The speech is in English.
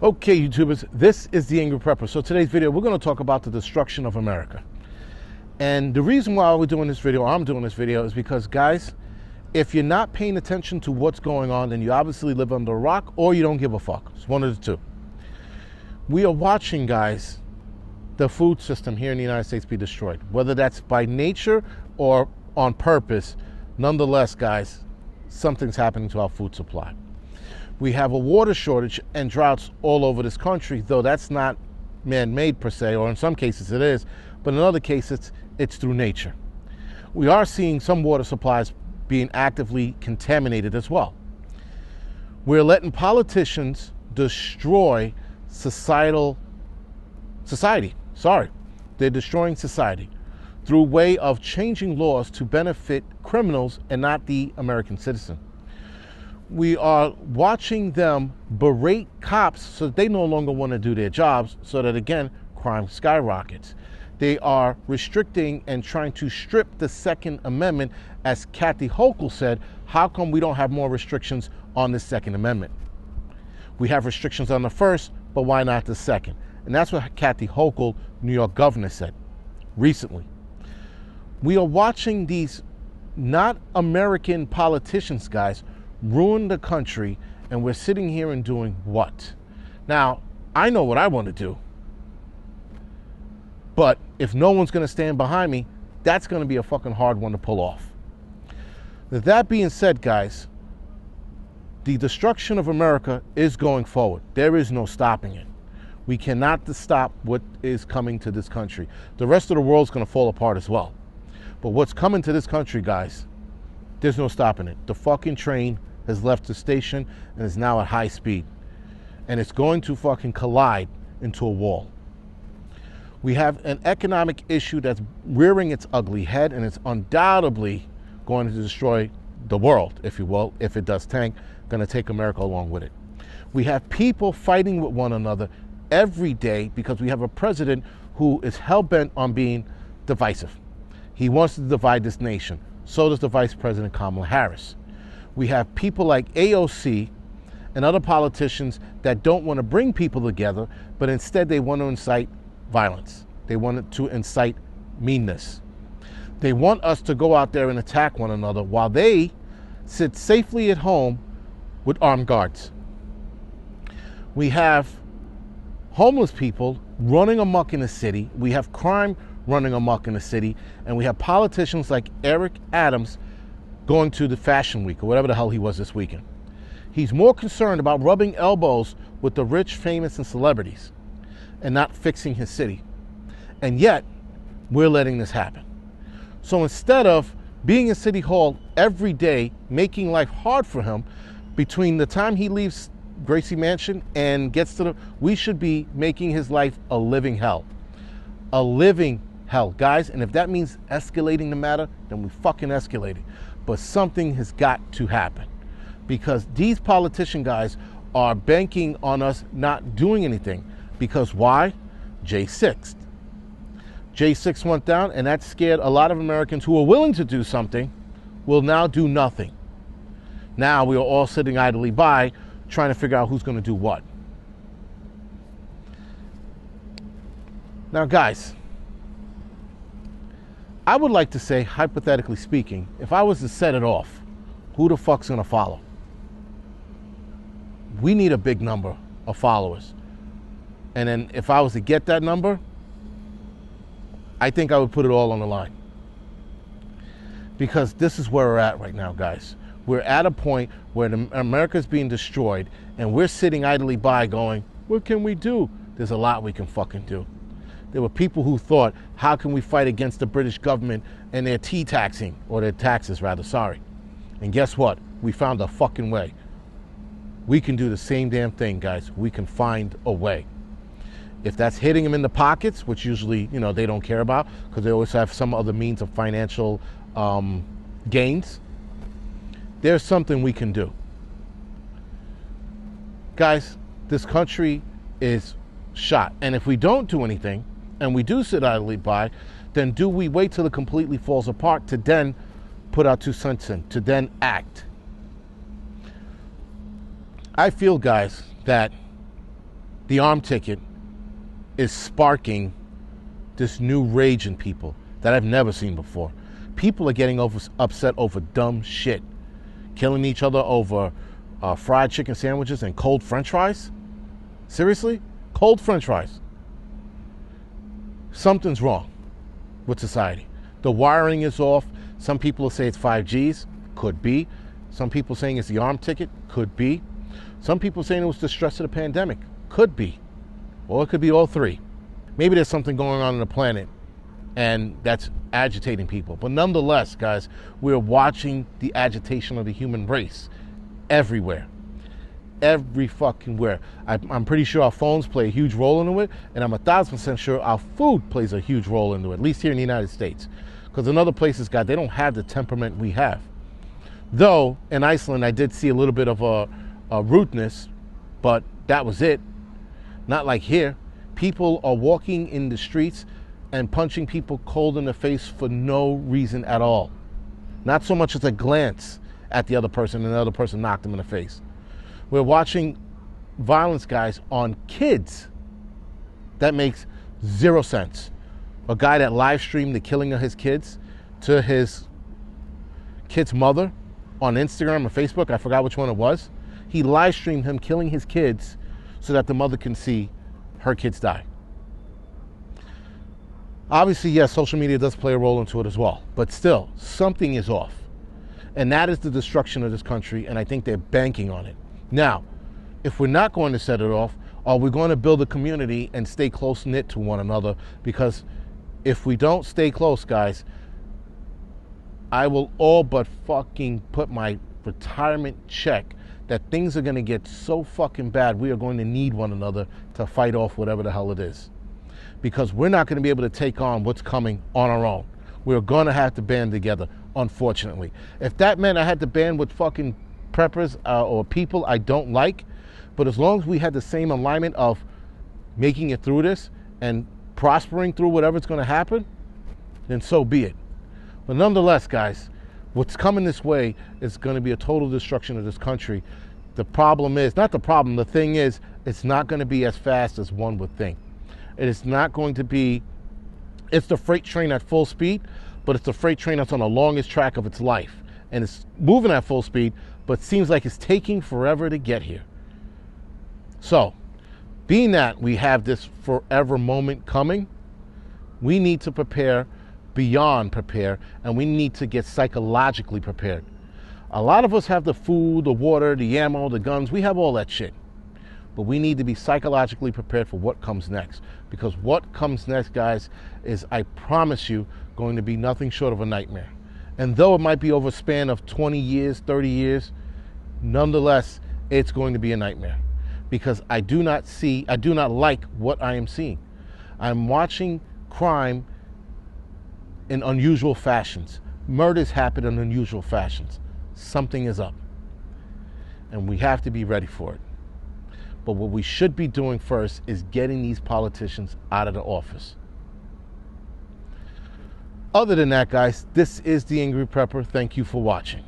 Okay, YouTubers, this is the Angry Prepper. So today's video, we're going to talk about the destruction of America. And the reason why we're doing this video, or I'm doing this video, is because, guys, if you're not paying attention to what's going on, then you obviously live under a rock or you don't give a fuck. It's one of the two. We are watching, guys, the food system here in the United States be destroyed. Whether that's by nature or on purpose, nonetheless, guys, something's happening to our food supply. We have a water shortage and droughts all over this country, though that's not man-made per se, or in some cases it is, but in other cases it's through nature. We are seeing some water supplies being actively contaminated as well. We're letting politicians destroy society. They're destroying society through way of changing laws to benefit criminals and not the American citizen. We are watching them berate cops so that they no longer want to do their jobs, so that, again, crime skyrockets. They are restricting and trying to strip the Second Amendment. As Kathy Hochul said, how come we don't have more restrictions on the Second Amendment? We have restrictions on the first, but why not the second? And that's what Kathy Hochul, New York governor, said recently. We are watching these not American politicians, guys, ruin the country, and we're sitting here and doing what? Now, I know what I want to do, but if no one's going to stand behind me, that's going to be a fucking hard one to pull off. That being said, guys, the destruction of America is going forward. There is no stopping it. We cannot stop what is coming to this country. The rest of the world's going to fall apart as well. But what's coming to this country, guys, there's no stopping it. The fucking train has left the station and is now at high speed. And it's going to fucking collide into a wall. We have an economic issue that's rearing its ugly head, and it's undoubtedly going to destroy the world, if you will. If it does tank, going to take America along with it. We have people fighting with one another every day because we have a president who is hell-bent on being divisive. He wants to divide this nation. So does the Vice President Kamala Harris. We have people like AOC and other politicians that don't want to bring people together, but instead they want to incite violence. They want to incite meanness. They want us to go out there and attack one another while they sit safely at home with armed guards. We have homeless people running amok in the city. We have crime running amok in the city. And we have politicians like Eric Adams going to the Fashion Week or whatever the hell he was this weekend. He's more concerned about rubbing elbows with the rich, famous, and celebrities and not fixing his city. And yet, we're letting this happen. So instead of being in City Hall every day, making life hard for him, between the time he leaves Gracie Mansion and gets to we should be making his life a living hell. A living hell, guys. And if that means escalating the matter, then we fucking escalate it. But something has got to happen, because these politician guys are banking on us not doing anything. Because why? J6. J6 went down, and that scared a lot of Americans who are willing to do something will now do nothing. Now we are all sitting idly by trying to figure out who's going to do what. Now, guys, I would like to say, hypothetically speaking, if I was to set it off, who the fuck's going to follow? We need a big number of followers. And then if I was to get that number, I think I would put it all on the line. Because this is where we're at right now, guys. We're at a point where America's being destroyed, and we're sitting idly by going, what can we do? There's a lot we can fucking do. There were people who thought, how can we fight against the British government and their taxing, or their taxes rather, sorry. And guess what? We found a fucking way. We can do the same damn thing, guys. We can find a way. If that's hitting them in the pockets, which usually, they don't care about, because they always have some other means of financial gains, there's something we can do. Guys, this country is shot. And if we don't do anything, and we do sit idly by, then do we wait till it completely falls apart to then put our 2 cents in, to then act? I feel, guys, that the arm ticket is sparking this new rage in people that I've never seen before. People are getting upset over dumb shit. Killing each other over fried chicken sandwiches and cold french fries? Seriously? Cold french fries. Something's wrong with society. The wiring is off. Some people say it's 5Gs. Could be. Some people saying it's the arm ticket. Could be. Some people saying it was the stress of the pandemic. Could be. Or it could be all three. Maybe there's something going on the planet and that's agitating people. But nonetheless, guys, we're watching the agitation of the human race everywhere. Every fucking where. I'm pretty sure our phones play a huge role into it, and I'm 1,000% sure our food plays a huge role into it, at least here in the United States. Because in other places, God, they don't have the temperament we have. Though, in Iceland, I did see a little bit of a rudeness, but that was it. Not like here. People are walking in the streets and punching people cold in the face for no reason at all. Not so much as a glance at the other person and the other person knocked them in the face. We're watching violence, guys, on kids. That makes zero sense. A guy that live streamed the killing of his kids to his kid's mother on Instagram or Facebook, I forgot which one it was. He live streamed him killing his kids so that the mother can see her kids die. Obviously, yes, social media does play a role into it as well, but still, something is off. And that is the destruction of this country, and I think they're banking on it. Now, if we're not going to set it off, are we going to build a community and stay close-knit to one another? Because if we don't stay close, guys, I will all but fucking put my retirement check that things are going to get so fucking bad, we are going to need one another to fight off whatever the hell it is. Because we're not going to be able to take on what's coming on our own. We're going to have to band together, unfortunately. If that meant I had to band with fucking preppers or people I don't like, but as long as we had the same alignment of making it through this and prospering through whatever's going to happen, then so be it. But nonetheless, guys, what's coming this way is going to be a total destruction of this country. The problem is, not the problem, the thing is, it's not going to be as fast as one would think. It is not going to be, it's the freight train at full speed, but it's the freight train that's on the longest track of its life. And it's moving at full speed, but seems like it's taking forever to get here. So, being that we have this forever moment coming, we need to prepare beyond prepare, and we need to get psychologically prepared. A lot of us have the food, the water, the ammo, the guns. We have all that shit. But we need to be psychologically prepared for what comes next. Because what comes next, guys, is, I promise you, going to be nothing short of a nightmare. And though it might be over a span of 20 years, 30 years, nonetheless, it's going to be a nightmare. Because I do not like what I am seeing. I'm watching crime in unusual fashions. Murders happen in unusual fashions. Something is up. And we have to be ready for it. But what we should be doing first is getting these politicians out of the office. Other than that, guys, this is The Angry Prepper. Thank you for watching.